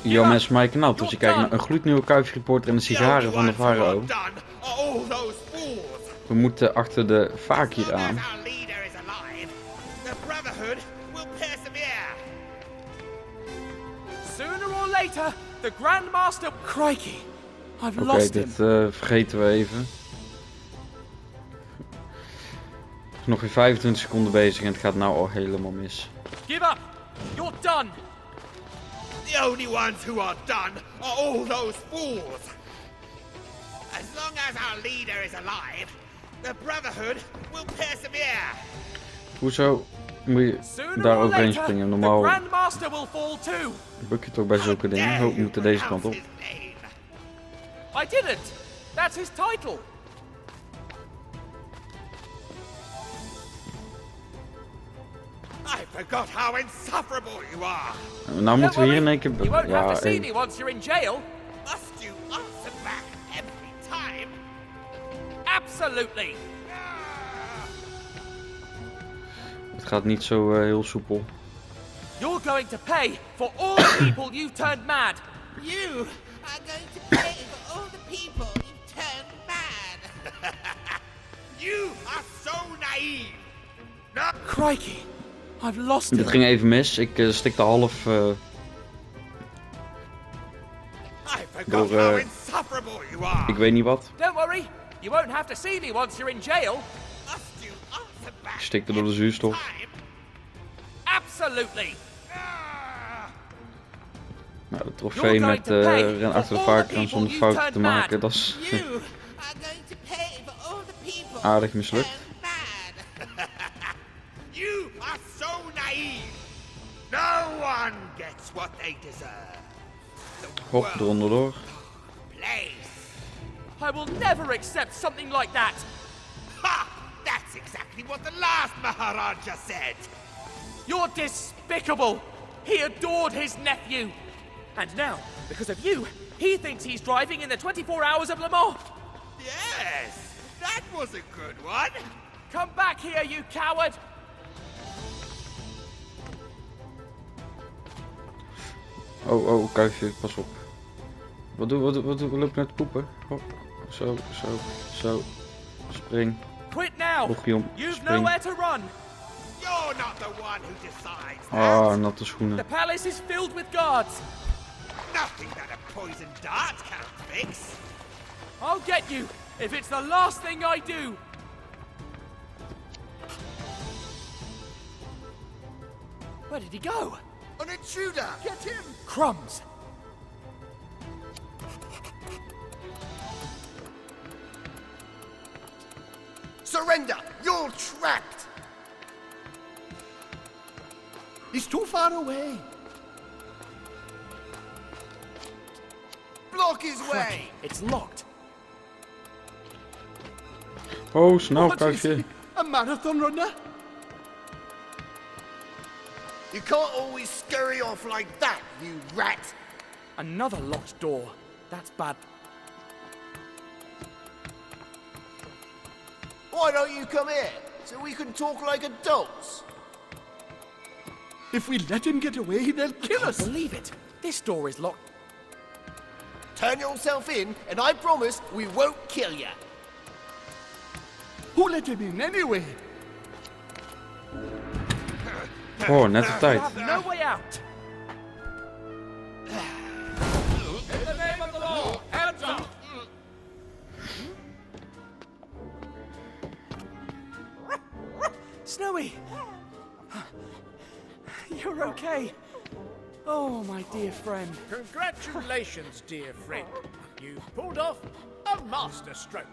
Yo mensen, mijn kanaal. Dus je kijkt naar een gloednieuwe kuifreporter en de sigaren van de Pharaoh. We moeten achter de vaak hier aan. Oké, dit vergeten we even. Is nog weer 25 seconden bezig en het gaat nou al helemaal mis. Give up! You're done! The only ones who are done are all those fools. As long as our leader is alive, the Brotherhood will persevere. Hoezo moet je daar overheen springen? Normaal buk je toch bij zulke dingen? Oh, we moeten deze kant op. I didn't. That's his title. I forgot how insufferable you are. Nou moeten we hier in één keer... You won't have to see Ja, me once you're in jail. Must you answer back every time? Absolutely. het gaat niet zo heel soepel. You're going to pay for all the people you turned mad. You are going to pay for all the people you've turned mad. You are so naive. No. Crikey, I've lost it. Dit ging even mis. Ik stikte half door ik weet niet wat. Don't worry, you won't have to see me once you're in jail. Ik stikte door de zuurstof. Absolutely. Nou, de trofee met ren achter de varken zonder fouten te maken, dat is aardig mislukt. You are so naive. No one gets what they deserve. Hop, eronder door. I will never accept something like that. Ha! That's exactly what the last Maharaja said. You're despicable. He adored his nephew. And now, because of you, he thinks he's driving in the 24 hours of Le Mans. Yes, that was a good one. Come back here, you coward. Oh, oh, kuifje, pas op. Wat loop je naar te poepen? Oh, zo. Spring. Quit now. Bochtje You've spring. nowhere to run. You're not the one who decides that. Ah, natte schoenen. The palace is filled with guards. Nothing that a poisoned dart can't fix. I'll get you if it's the last thing I do. Where did he go? An intruder! Get him! Crumbs. Surrender! You're trapped! He's too far away. Block his way! It's locked. Oh, snel, kuifje. A marathon runner? You can't always scurry off like that, you rat! Another locked door. That's bad. Why don't you come here, so we can talk like adults? If we let him get away, they'll kill us. Believe it. This door is locked. Turn yourself in, and I promise we won't kill you. Who let him in anyway? Oh, net op tijd. Have no way out. In the name of the law, hands up! Snowy! You're okay. Oh, my dear friend. Congratulations, dear friend. You pulled off a masterstroke.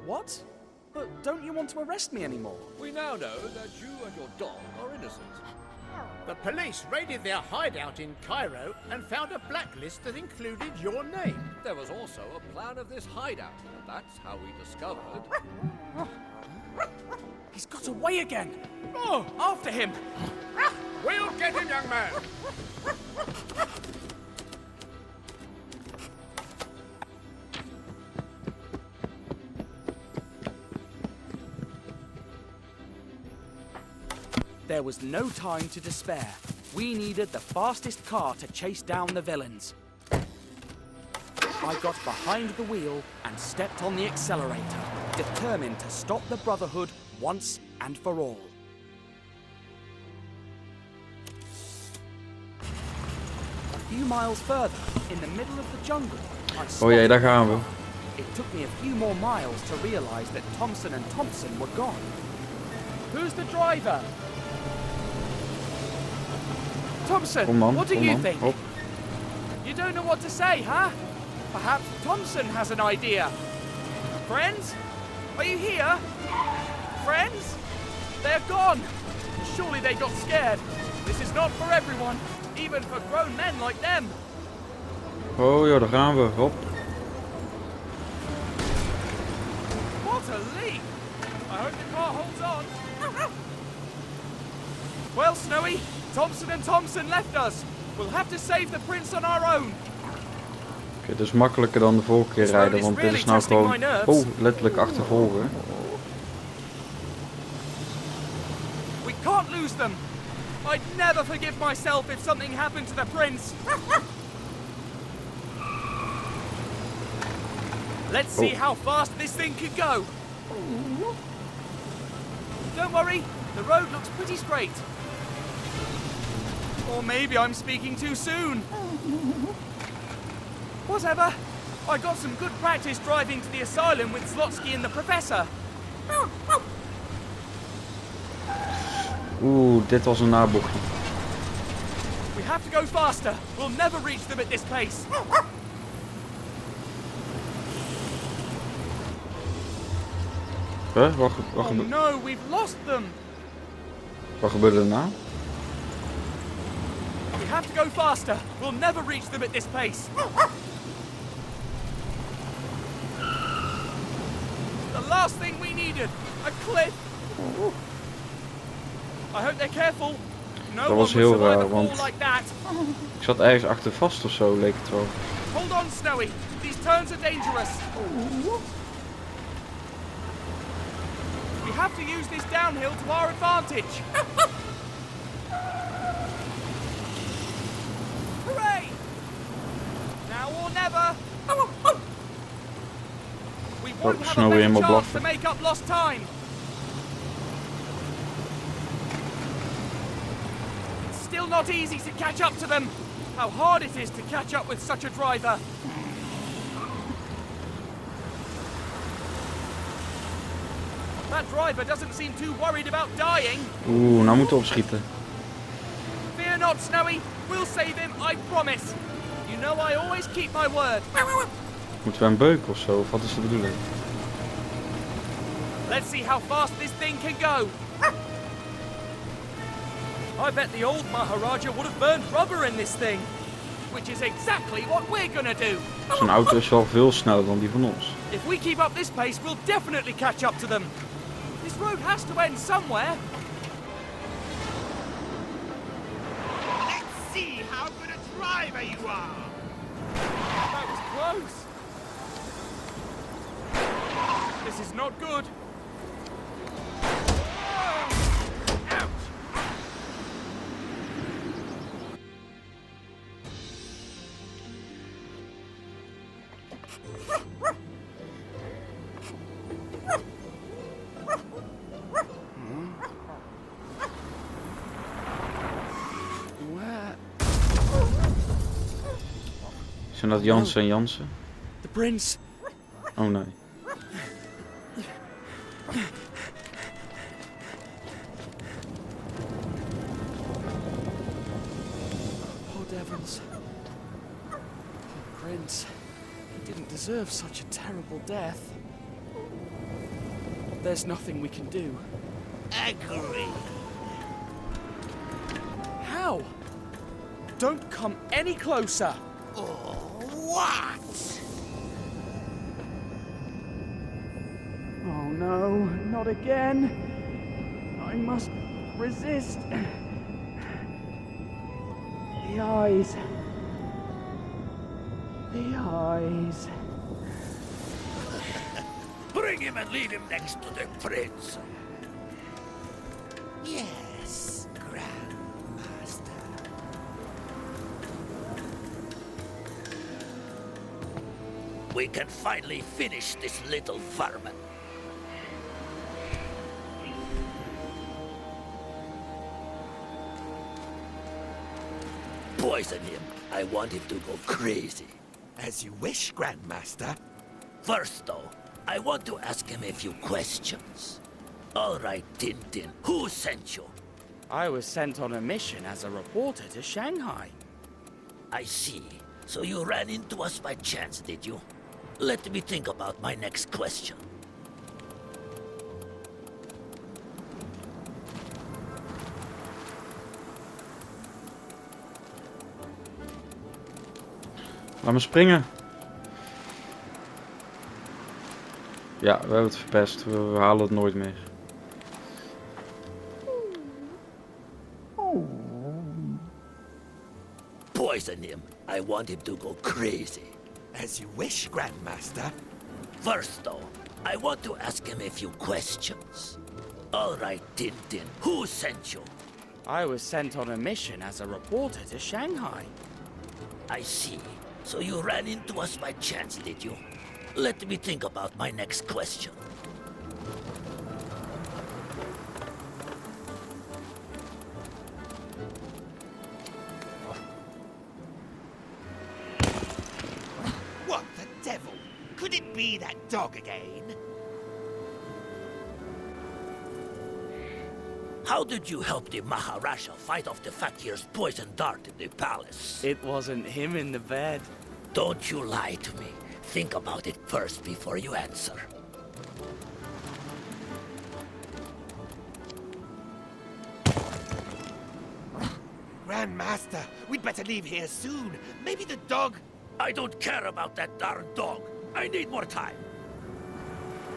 What? But don't you want to arrest me anymore? We now know that you and your dog are innocent. The police raided their hideout in Cairo and found a blacklist that included your name. There was also a plan of this hideout, and that's how we discovered... He's got away again. Oh, after him. We'll get him, young man. There was no time to despair. we needed the fastest car to chase down the villains. I got behind the wheel and stepped on the accelerator, determined to stop the Brotherhood once and for all. A few miles further, in the middle of the jungle, I Oh jee, daar spotted gaan the we. car. It took me a few more miles to realize that Thompson and Thompson were gone. Who's the driver? Thompson, Kom dan, what do kom you dan. think? Hop. You don't know what to say, huh? Perhaps Thompson has an idea. Friends? Are you here? Friends? They're gone. Surely they got scared. This is not for everyone, even for grown men like them. Oh joh, daar gaan we. Hop. What a leap! I hope the car holds on. Well, Snowy, Thompson and Thompson left us. We'll have to save the prince on our own. Oké, dus makkelijker dan de vorige keer rijden, want dit is nou gewoon... Oh, letterlijk achtervolgen. We can't lose them. I'd never forgive myself if something happened to the prince. Let's see how fast this thing can go. Don't worry, the road looks pretty straight. Or maybe I'm speaking too soon. Whatever. I got some good practice driving to the asylum with Slotsky and the professor. Oeh, dit was een nabochtje. We have to go faster. We'll never reach them at this pace. Huh? Oh no, we've lost them. Wat gebeurde er nou? We have to go faster. We'll never reach them at this pace. The last thing we needed, a cliff. I hope they're careful. No Dat one was would heel survive raar, a fall want like that. ik zat ergens achter vast of zo, leek het wel. Hold on, Snowy. These turns are dangerous. We have to use this downhill to our advantage. Hooray! Now or never. We won't have a Snowy better helemaal chance blaffen. to make up lost time. It's still not easy to catch up to them. How hard it is to catch up with such a driver. That driver doesn't seem too worried about dying. Oeh, nou moeten we opschieten. Fear not, Snowy. We'll save him, I promise. You know I always keep my word. Moeten we hem beuken of zo? Of wat is de bedoeling? Let's see how fast this thing can go. I bet the old Maharaja would have burned rubber in this thing. Which is exactly what we're gonna do. Zo'n auto is wel veel sneller dan die van ons. If we keep up this pace, we'll definitely catch up to them. This road has to end somewhere. Let's see how good a driver you are. That was close. This is not good. Ouch. Where? Zijn dat Jansen en Jansen? The prince. Oh nee. Poor Devons. Poor prince. He didn't deserve such a terrible death. There's nothing we can do. Agree. How? Don't come any closer. What? Oh no, not again. I must resist. The eyes. The eyes. Bring him and lead him next to the prince. Yes, Grandmaster. we can finally finish this little vermin. Poison him. I want him to go crazy. As you wish, Grandmaster. First, though, I want to ask him a few questions. All right, Tintin, who sent you? I was sent on a mission as a reporter to Shanghai. I see. So you ran into us by chance, did you? Let me think about my next question. Laat me springen. Ja, we hebben het verpest. We halen het nooit meer. Poison him. I want him to go crazy. As you wish, Grandmaster. First, though, I want to ask him a few questions. All right, Tintin, who sent you? I was sent on a mission as a reporter to Shanghai. I see. So you ran into us by chance, did you? Let me think about my next question. What the devil? Could it be that dog again? How did you help the Maharaja fight off the fakir's poison dart in the palace? It wasn't him in the bed. Don't you lie to me. Think about it first before you answer. Grandmaster, we'd better leave here soon. Maybe the dog... I don't care about that darn dog. I need more time.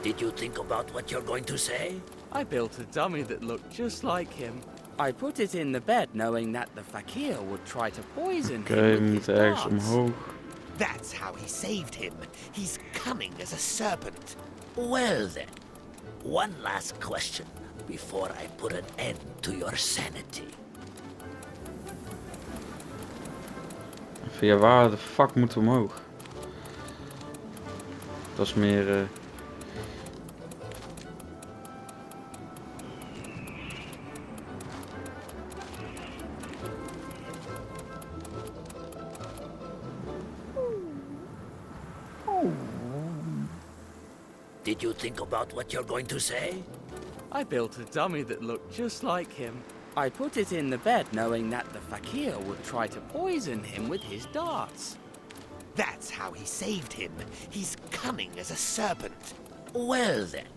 Did you think about what you're going to say? I built a dummy that looked just like him. I put it in the bed knowing that the fakir would try to poison Oké, him we with his moeten ergens darts. omhoog. That's how he saved him. He's cunning as a serpent. Well then, one last question before I put an end to your sanity. Via waar de fuck moeten we omhoog? Dat is meer... Did you think about what you're going to say? I built a dummy that looked just like him. I put it in the bed knowing that the fakir would try to poison him with his darts. That's how he saved him. He's cunning as a serpent. Well then,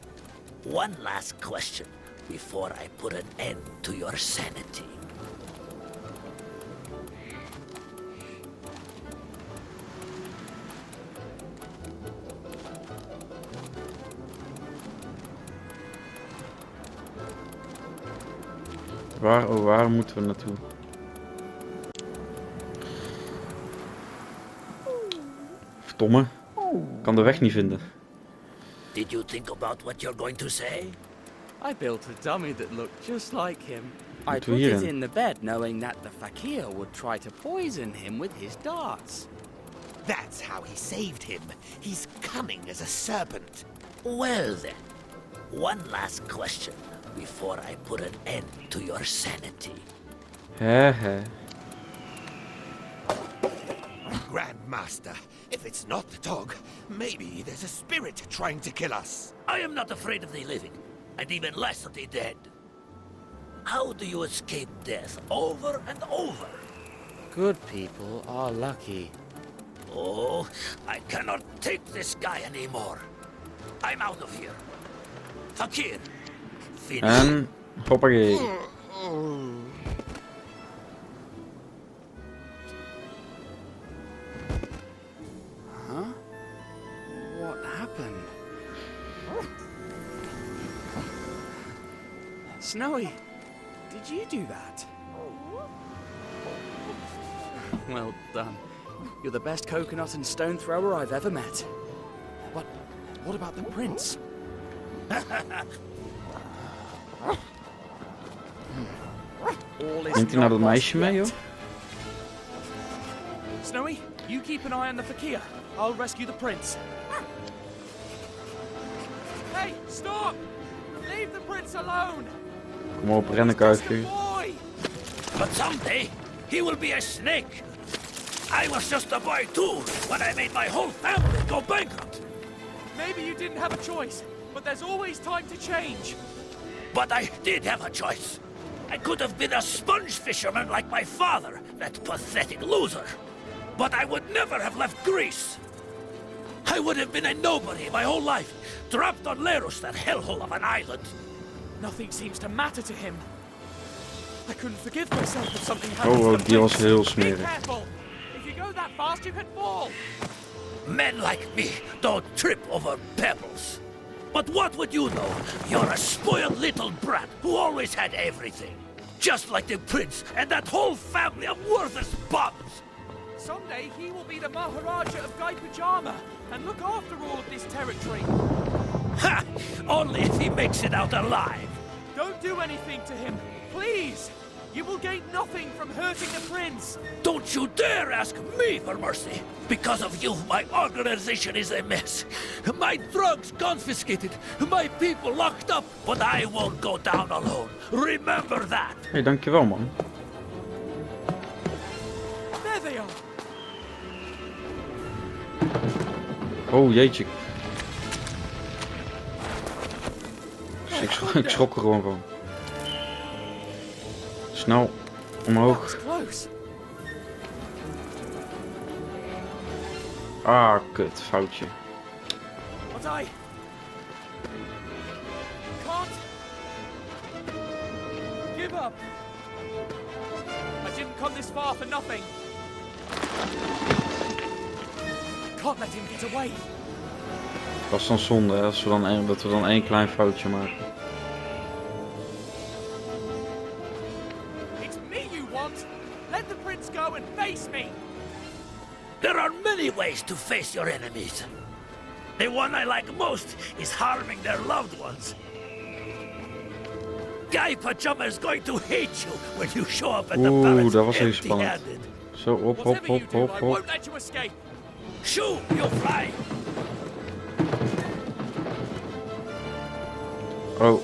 one last question before I put an end to your sanity. Waar moeten we naartoe? Verdomme. Ik kan de weg niet vinden. Did you think about what you're going to say? I built a dummy that looked just like him. I Moeten we put it hierin? in the bed knowing that the fakir would try to poison him with his darts. That's how he saved him. He's cunning as a serpent. Well then, one last question before I put an end to your sanity. Hè. Grandmaster, if it's not the dog, maybe there's a spirit trying to kill us. I am not afraid of the living, and even less of the dead. How do you escape death over and over? Good people are lucky. Oh, I cannot take this guy anymore. I'm out of here. Fakir, finish. En... Hoppakee. Huh? What happened? Snowy, did you do that? Well done. You're the best coconut and stone thrower I've ever met. But what about the prince? All is Neemt hij nou dat not meisje lost mee, yet. joh? Snowy, you keep an eye on the fakir. I'll rescue the prince. Hey, stop! Leave the prince alone! Kom op, rennen He's just a kuifje. boy! But someday, he will be a snake. I was just a boy too when I made my whole family go bankrupt. Maybe you didn't have a choice, but there's always time to change. But I did have a choice. I could have been a sponge fisherman like my father, that pathetic loser. But I would never have left Greece. I would have been a nobody my whole life, trapped on Lerus, that hellhole of an island. Nothing seems to matter to him. I couldn't forgive myself if something happened Oh, to the die was prince. heel Be smerig. careful! If you go that fast, you could fall! Men like me don't trip over pebbles. But what would you know? You're a spoiled little brat who always had everything. Just like the prince and that whole family of worthless bums. Someday he will be the Maharaja of Guy Pajama and look after all of this territory. Ha! Only if he makes it out alive. Don't do anything to him, please! You will gain nothing from hurting the prince! Don't you dare ask me for mercy! Because of you, my organization is a mess. My drugs confiscated, my people locked up, but I won't go down alone. Remember that! Hey, dankjewel man. There they are! Oh jeetje. Ik schrok er gewoon van. Snel That omhoog. was close. Ah, kut, foutje. But I can't give up. I didn't come this far for nothing. Can't let him get away. Dat is dan zonde, hè, als we dan dat we dan één klein foutje maken. It's me you want. Let the prince go and face me. There are many ways to face your enemies. The one I like most is harming their loved ones. Guy Pajama is going to hate you when you show up at the Oeh, palace dat was even spannend. empty-handed. Zo, op, Whatever op, you op, do, op, I op. won't let you escape. Shoo, you fly! Oh.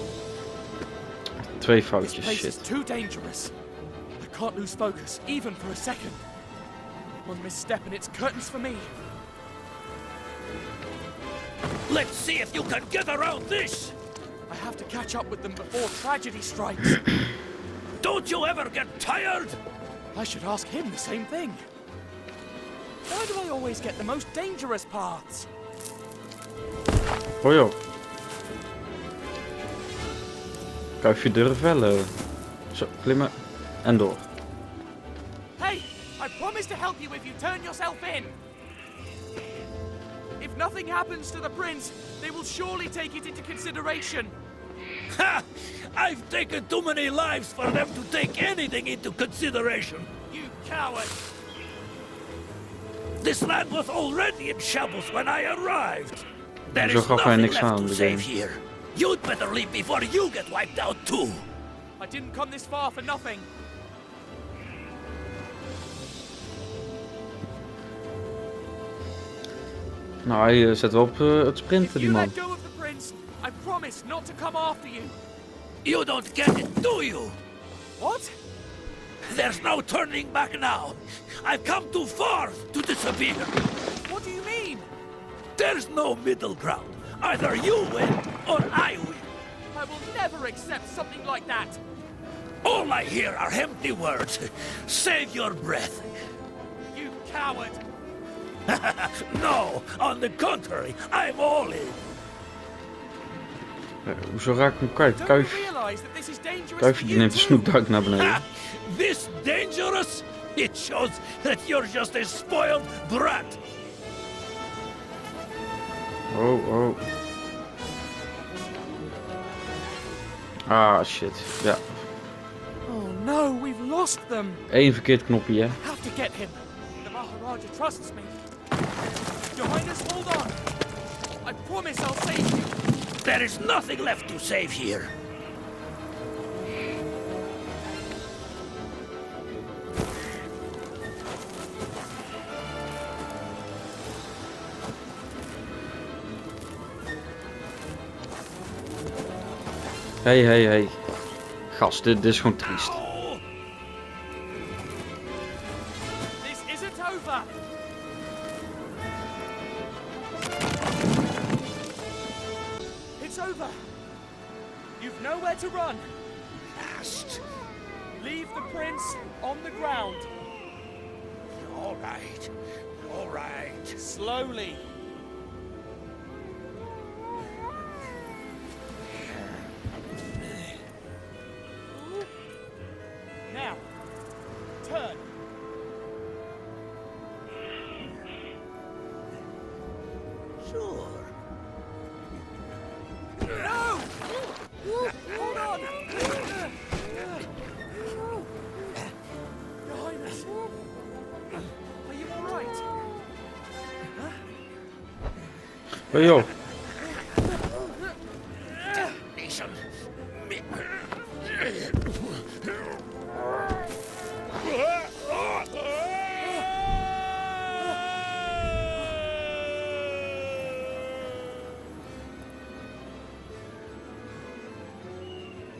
Twee This foutjes, place is shit. too dangerous. I can't lose focus, even for a second. One misstep and it's curtains for me. Let's see if you can get around this! I have to catch up with them before tragedy strikes. Don't you ever get tired? I should ask him the same thing. Why do I always get the most dangerous paths? Oh joh. Kuifje durf vellen. Zo, klimmen. En door. Hey, I promise to help you if you turn yourself in. If nothing happens to the prince, they will surely take it into consideration. Ha! I've taken too many lives for them to take anything into consideration. You coward! This land was already in shambles when I arrived. There Zo is gaf hij nothing niks left aan, to de save game. here. You'd better leave before you get wiped out too. I didn't come this far for nothing. Nou, hij zet wel op het If sprinten, die you man. let go of the prince, I promise not to come after you. You don't get it, do you? What? There's no turning back now. I've come too far to disappear. What do you mean? There's no middle ground. Either you win or I win. I will never accept something like that. All I hear are empty words. Save your breath. You coward! No, on the contrary, I'm all in. Hoezo raak ik hem kwijt? Don't you Kuif, realize that this is dangerous Kuifje for die you neemt de too? snoepduik naar beneden. Ha! This dangerous? It shows that you're just a spoiled brat. Oh, oh. Ah, shit. Ja, Oh no, we've lost them. één verkeerd knopje, hè. Have to get him. The Maharaja trusts me. Behind us, hold on. I promise I'll save you. There is nothing left to save here. Hey. Gast, dit is gewoon triest. This isn't over. It's over. You've nowhere to run. Last. Leave the prince on the ground. All right. All right. Slowly. Now, turn. Sure. No! Hold on! Your Highness, are you all right? Hey joh. Nation.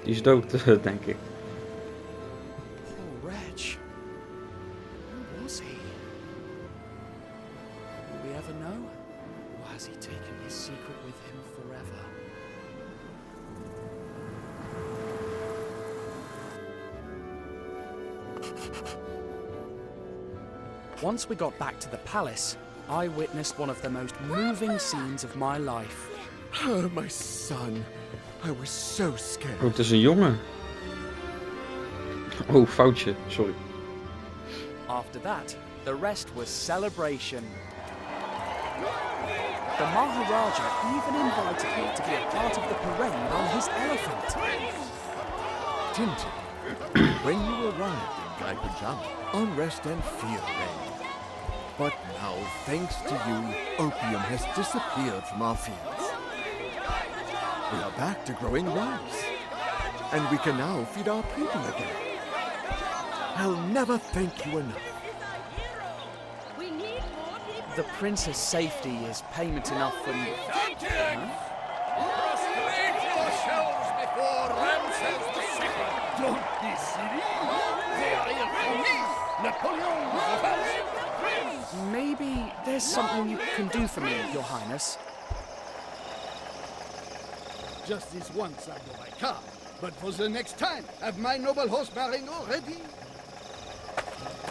Die is dood, denk ik. Poor wretch. Who was he? Will we ever know? Or has he taken his secret with him forever? Once we got back to the palace, I witnessed one of the most moving scenes of my life. Oh, my son. I was so scared. Oh, het is een jongen. Oh, foutje. Sorry. After that, the rest was celebration. The Maharaja even invited me to be a part of the parade on his elephant. Tintin, when you arrived in Guy Pajama, unrest and fear reigned. But now, thanks to you, opium has disappeared from our fields. We are back to growing rice, and we can now feed our people again. I'll never thank you enough. The prince's safety is payment enough for me. Tintin! Prostrate yourselves before Ramses II! Don't be silly. They are here for me, Napoleon Bonaparte! Maybe there's something you can do for me, Your Highness. Just this once I go by car, but for the next time, have my noble horse Marengo ready.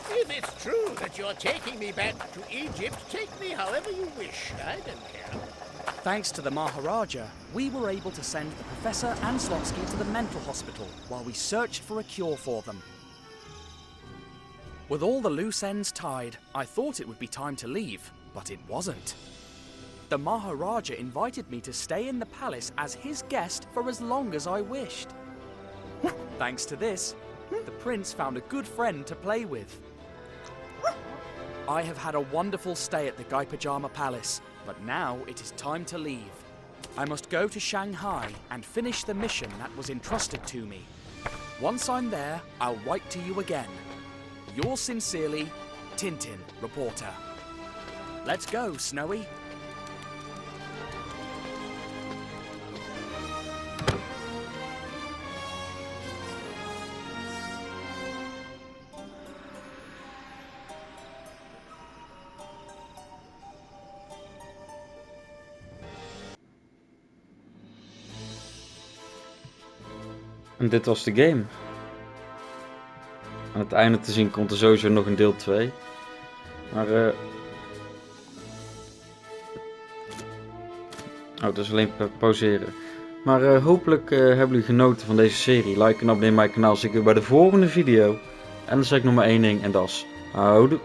If it's true that you're taking me back to Egypt, take me however you wish. I don't care. Thanks to the Maharaja, we were able to send the Professor and Slotsky to the mental hospital while we searched for a cure for them. With all the loose ends tied, I thought it would be time to leave, but it wasn't. The Maharaja invited me to stay in the palace as his guest for as long as I wished. Thanks to this, the prince found a good friend to play with. I have had a wonderful stay at the Guy Pajama Palace, but now it is time to leave. I must go to Shanghai and finish the mission that was entrusted to me. Once I'm there, I'll write to you again. Yours sincerely, Tintin, reporter. Let's go, Snowy. En dit was de game. Aan het einde te zien komt er sowieso nog een deel 2. Maar oh, dat is alleen pauzeren. Maar hopelijk hebben jullie genoten van deze serie. Like en abonneer mijn kanaal. Zie ik weer bij de volgende video. En dan zeg ik nog maar één ding en dat is houdoe.